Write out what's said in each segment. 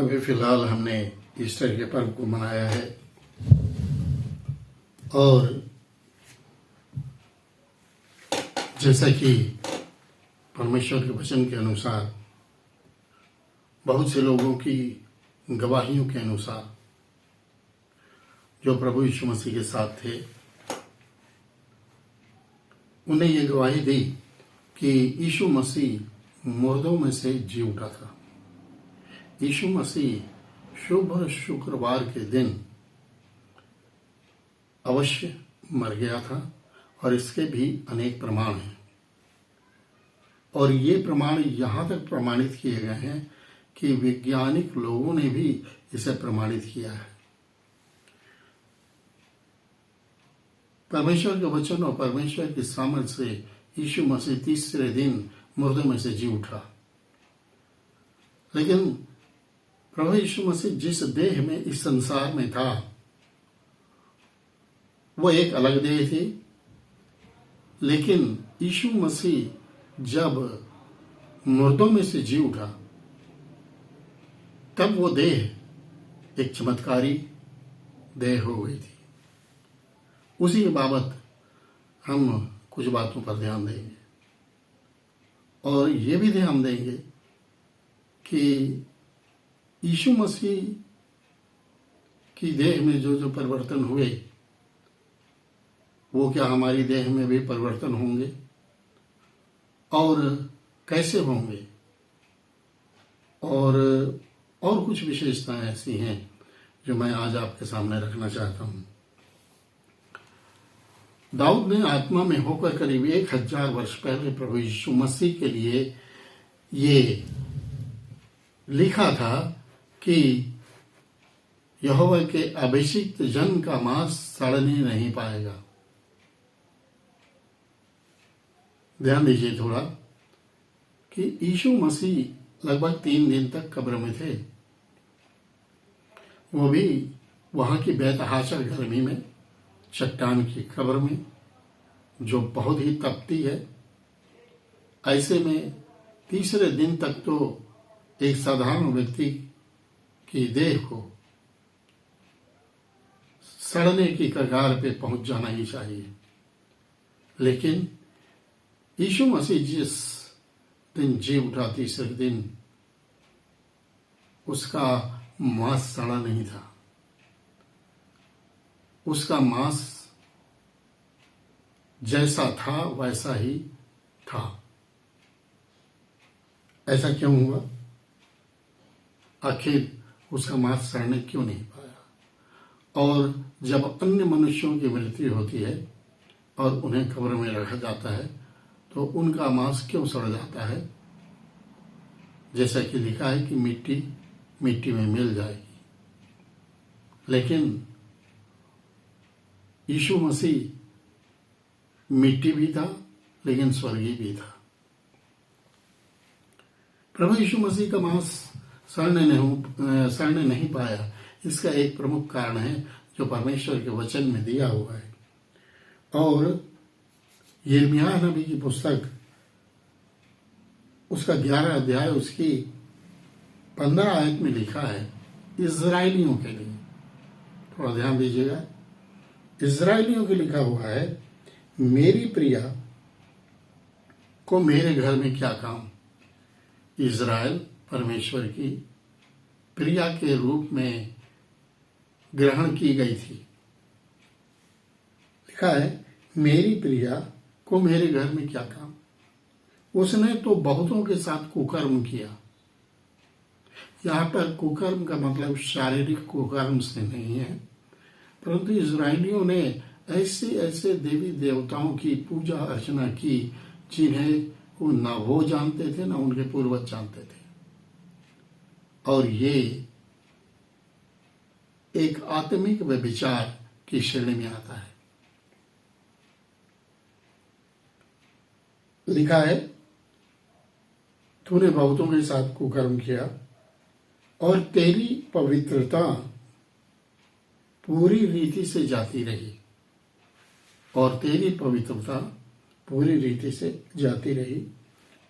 अभी फिलहाल हमने ईस्टर के पर्व को मनाया है और जैसा कि परमेश्वर के वचन के अनुसार बहुत से लोगों की गवाहियों के अनुसार जो प्रभु यीशु मसीह के साथ थे, उन्हें ये गवाही दी कि यीशु मसीह मुर्दों में से जी उठा था। यीशु मसीह शुभ शुक्रवार के दिन अवश्य मर गया था और इसके भी अनेक प्रमाण हैं और ये प्रमाण यहाँ तक प्रमाणित किए गए हैं कि वैज्ञानिक लोगों ने भी इसे प्रमाणित किया है। परमेश्वर के वचन और परमेश्वर की सामर्थ से यीशु मसीह तीसरे दिन मुर्दों में से जी उठा। लेकिन प्रभु यीशु मसीह जिस देह में इस संसार में था वो एक अलग देह थी, लेकिन यीशु मसीह जब मुर्दों में से जी उठा तब वो देह एक चमत्कारी देह हो गई थी। उसी के बाबत हम कुछ बातों पर ध्यान देंगे और ये भी ध्यान देंगे कि यीशु मसीह की देह में जो जो परिवर्तन हुए वो क्या हमारी देह में भी परिवर्तन होंगे और कैसे होंगे, और कुछ विशेषताएं ऐसी हैं जो मैं आज आपके सामने रखना चाहता हूं। दाऊद ने आत्मा में होकर करीब 1000 वर्ष पहले प्रभु यीशु मसीह के लिए ये लिखा था कि यहोवा के अभिषिक्त जन का मांस सड़ने नहीं पाएगा। ध्यान दीजिए थोड़ा कि यीशु मसीह लगभग 3 दिन तक कब्र में थे, वो भी वहां की बेतहाशा गर्मी में, चट्टान की कब्र में जो बहुत ही तपती है। ऐसे में तीसरे दिन तक तो एक साधारण व्यक्ति की देह को सड़ने की कगार पे पहुंच जाना ही चाहिए, लेकिन यीशु मसीह जिस दिन जी उठा तीसरे दिन, उसका मांस सड़ा नहीं था। उसका मांस जैसा था वैसा ही था। ऐसा क्यों हुआ? आखिर उसका मांस सड़ने क्यों नहीं पाया? और जब अन्य मनुष्यों की मृत्यु होती है और उन्हें कब्र में रखा जाता है तो उनका मांस क्यों सड़ जाता है? जैसा कि लिखा है कि मिट्टी मिट्टी में मिल जाएगी, लेकिन यीशु मसीह मिट्टी भी था लेकिन स्वर्गीय भी था। प्रभु यीशु मसीह का मांस सड़ने नहीं पाया। इसका एक प्रमुख कारण है जो परमेश्वर के वचन में दिया हुआ है और यिर्मयाह नबी की पुस्तक उसका 11 अध्याय उसकी 15 आयत में लिखा है इजराइलियों के लिए। थोड़ा ध्यान दीजिएगा, इजराइलियों के लिखा हुआ है, मेरी प्रिया को मेरे घर में क्या काम। इजराइल परमेश्वर की प्रिया के रूप में ग्रहण की गई थी। लिखा है मेरी प्रिया को मेरे घर में क्या काम। उसने तो बहुतों के साथ कुकर्म किया। यहाँ पर कुकर्म का मतलब शारीरिक कुकर्म से नहीं है, परंतु इजराइलियों ने ऐसे ऐसे देवी देवताओं की पूजा अर्चना की जिन्हें वो न वो जानते थे न उनके पूर्वज जानते थे। और ये एक आत्मिक व्यभिचार की श्रेणी में आता है। लिखा है तूने बहुतों के साथ कुकर्म किया और तेरी पवित्रता पूरी रीति से जाती रही, और तेरी पवित्रता पूरी रीति से जाती रही।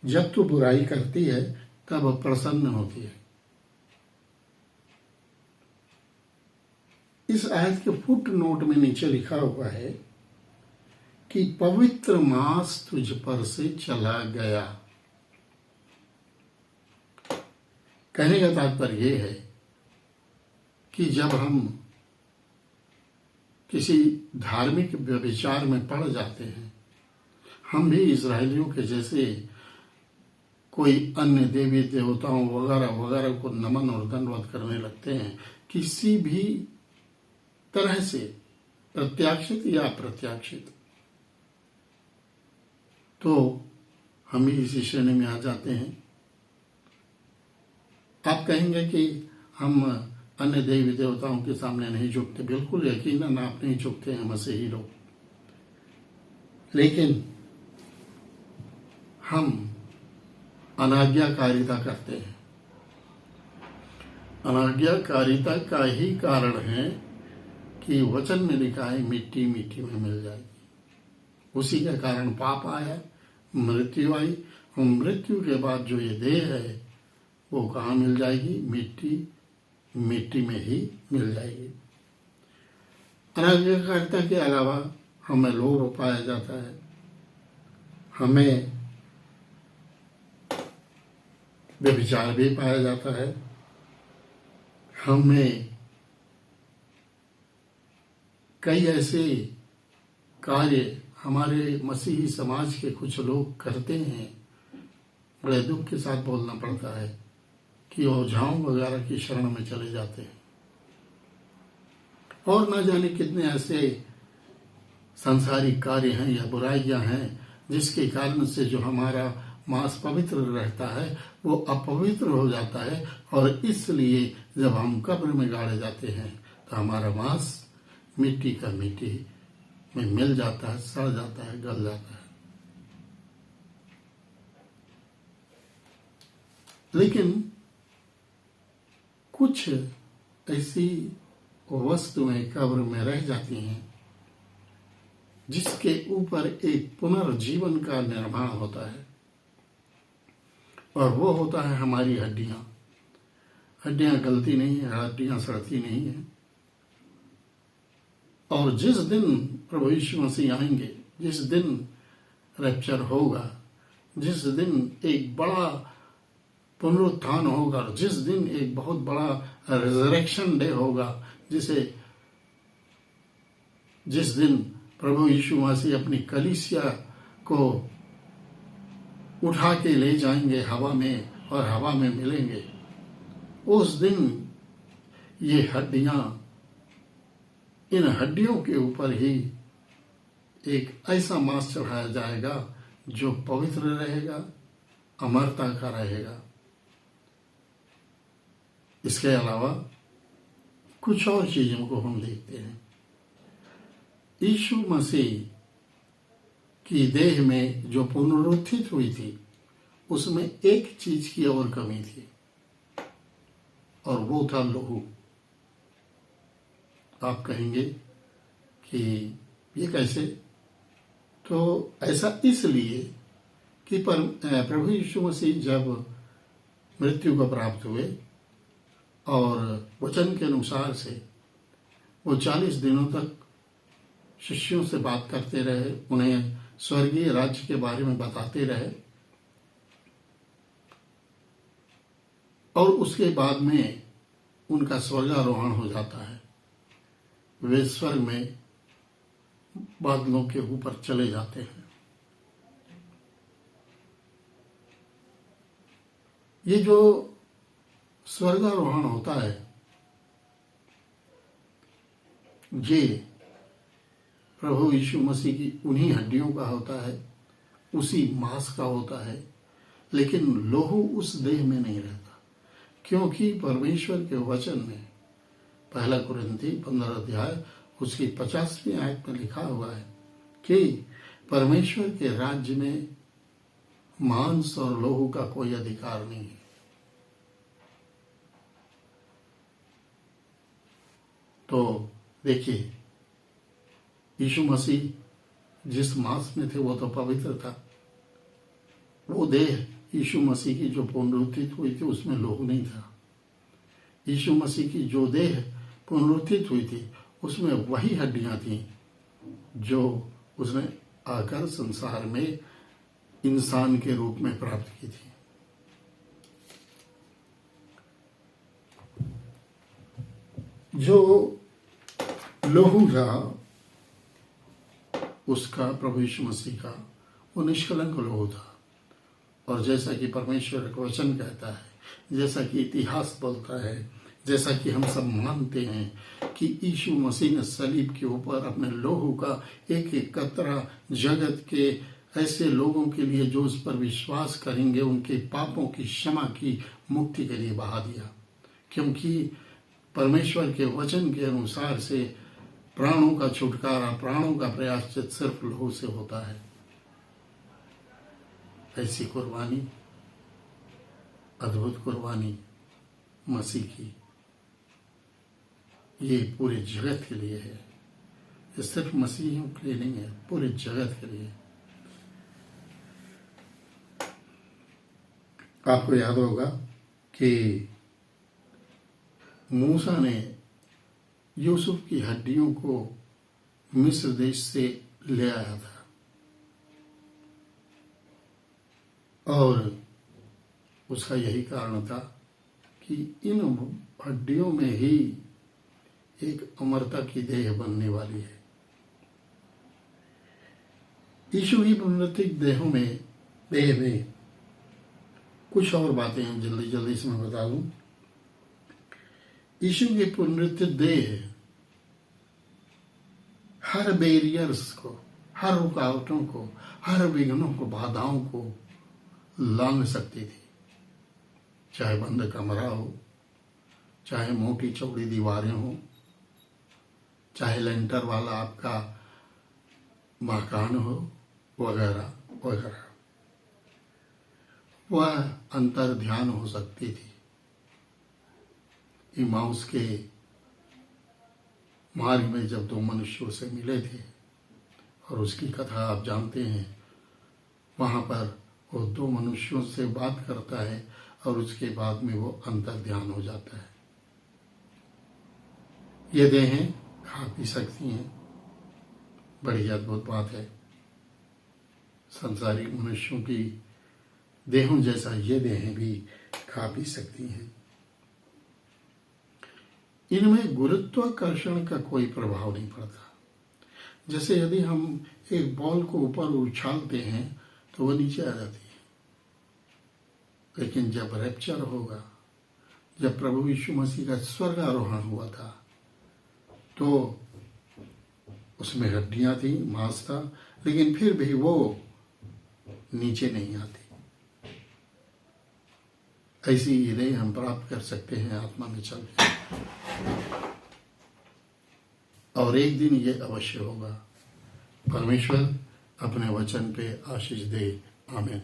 जब तू बुराई करती है तब प्रसन्न होती है। इस आयत के फुट नोट में नीचे लिखा हुआ है कि पवित्र मांस तुझ पर से चला गया। कहने का तात्पर्य यह है कि जब हम किसी धार्मिक व्यभिचार में पड़ जाते हैं, हम भी इजरायलियों के जैसे कोई अन्य देवी देवताओं वगैरह वगैरह को नमन और दंडवत करने लगते हैं, किसी भी तरह से, प्रत्याशित या अप्रत्याशित, तो हम भी इसी श्रेणी में आ जाते हैं। आप कहेंगे कि हम अन्य देवी देवताओं के सामने नहीं झुकते। बिल्कुल यकीनन आप नहीं झुकते हैं मसीही लोग, लेकिन हम अनाज्ञाकारिता करते हैं। अनाज्ञाकारिता का ही कारण है कि वचन में लिखा है मिट्टी मिट्टी में मिल जाएगी। उसी के कारण पाप आया, मृत्यु आई, और मृत्यु के बाद जो ये देह है वो कहाँ मिल जाएगी? मिट्टी मिट्टी में ही मिल जाएगी। अनाज्ञाकारिता के अलावा हमें लोभ पाया जाता है, हमें व्यभिचार भी पाया जाता है, हमें कई ऐसे कार्य हमारे मसीही समाज के कुछ लोग करते हैं। बड़े दुख के साथ बोलना पड़ता है कि ओझाओं वगैरह की शरण में चले जाते हैं, और न जाने कितने ऐसे सांसारिक कार्य हैं या बुराइयां हैं जिसके कारण से जो हमारा मांस पवित्र रहता है वो अपवित्र हो जाता है, और इसलिए जब हम कब्र में गाड़े जाते हैं तो हमारा मांस मिट्टी का मिट्टी में मिल जाता है, सड़ जाता है, गल जाता है। लेकिन कुछ ऐसी वस्तुएं कब्र में रह जाती हैं जिसके ऊपर एक पुनर्जीवन का निर्माण होता है, और वो होता है हमारी हड्डियां। हड्डियां गलती नहीं है, हड्डियां सड़ती नहीं है। और जिस दिन प्रभु यीशु मसीह आएंगे, जिस दिन रैप्चर होगा, जिस दिन एक बड़ा पुनरुत्थान होगा, जिस दिन एक बहुत बड़ा रिजरेक्शन डे होगा, जिस दिन प्रभु यीशु मसीह अपनी कलीसिया को उठा के ले जाएंगे हवा में और हवा में मिलेंगे, उस दिन ये हड्डियां, इन हड्डियों के ऊपर ही एक ऐसा मांस चढ़ाया जाएगा जो पवित्र रहेगा, अमरता का रहेगा। इसके अलावा कुछ और चीजों को हम देखते हैं। यीशु मसीह की देह में जो पुनरुत्थित हुई थी उसमें एक चीज की और कमी थी, और वो था लहू। आप कहेंगे कि ये कैसे? तो ऐसा इसलिए कि प्रभु यीशु मसीह जब मृत्यु को प्राप्त हुए और वचन के अनुसार से वो 40 दिनों तक शिष्यों से बात करते रहे, उन्हें स्वर्गीय राज्य के बारे में बताते रहे, और उसके बाद में उनका स्वर्गारोहण हो जाता है। वे स्वर्ग में बादलों के ऊपर चले जाते हैं। ये जो स्वर्गारोहण होता है ये प्रभु यीशु मसीह की उन्हीं हड्डियों का होता है, उसी मांस का होता है, लेकिन लोहू उस देह में नहीं रहता, क्योंकि परमेश्वर के वचन में 1 कुरिन्थी 15 अध्याय उसकी 50वीं आयत में लिखा हुआ है कि परमेश्वर के राज्य में मांस और लोहू का कोई अधिकार नहीं है। तो देखिए, यीशु मसीह जिस मांस में थे वो तो पवित्र था। वो देह यीशु मसीह की जो पुनरुत्थित हुई थी उसमें लोहू नहीं था। यीशु मसीह की जो देह पुनरुत्थित हुई थी उसमें वही हड्डियां थीं जो उसने आकर संसार में इंसान के रूप में प्राप्त की थी। जो लोहू था उसका, प्रभु यीशु मसीह का, वो निष्कलंक लोहू था। और जैसा कि परमेश्वर का वचन कहता है, जैसा कि इतिहास बोलता है, जैसा कि हम सब मानते हैं कि यीशु मसीह ने सलीब के ऊपर अपने लोहू का एक एक कतरा जगत के ऐसे लोगों के लिए जो उस पर विश्वास करेंगे उनके पापों की क्षमा की, मुक्ति के लिए बहा दिया। क्योंकि परमेश्वर के वचन के अनुसार से प्राणों का छुटकारा, प्राणों का प्रायश्चित सिर्फ लहू से होता है। ऐसी कुर्बानी, अद्भुत कुर्बानी मसीह की, ये पूरे जगत के लिए है। ये सिर्फ मसीहियों के लिए नहीं है, पूरे जगत के लिए। आपको याद होगा कि मूसा ने यूसुफ की हड्डियों को मिस्र देश से ले आया था और उसका यही कारण था कि इन हड्डियों में ही एक अमरता की देह बनने वाली है। यीशु की पुनरुत्थित देह में कुछ और बातें हैं, जल्दी जल्दी से मैं बता दूं। यीशु की पुनरुत्थित देह हर बैरियर्स को, हर रुकावटों को, हर विघ्नों को, बाधाओं को लांघ सकती थी। चाहे बंद कमरा हो, चाहे मोटी चौड़ी दीवारें हो, चाहे लेंटर वाला आपका मकान हो, वगैरह वगैरह, वह अंतर ध्यान हो सकती थी। इमाउस के मार्ग में जब दो मनुष्यों से मिले थे, और उसकी कथा आप जानते हैं, वहां पर वो दो मनुष्यों से बात करता है और उसके बाद में वो अंतर ध्यान हो जाता है। ये देहें खा पी सकती हैं, बड़ी अद्भुत बात है। संसारिक मनुष्यों की देहों जैसा ये देहें भी खा पी सकती हैं। इनमें गुरुत्वाकर्षण का कोई प्रभाव नहीं पड़ता। जैसे यदि हम एक बॉल को ऊपर उछालते हैं तो वो नीचे आ जाती है, लेकिन जब रैप्चर होगा, जब प्रभु यीशु मसीह का स्वर्गारोहण हुआ था, तो उसमें हड्डियां थी, मांस था, लेकिन फिर भी वो नीचे नहीं आती। ऐसी इधे हम प्राप्त कर सकते हैं आत्मा में चल के, और एक दिन ये अवश्य होगा। परमेश्वर अपने वचन पे आशीष दे। आमीन।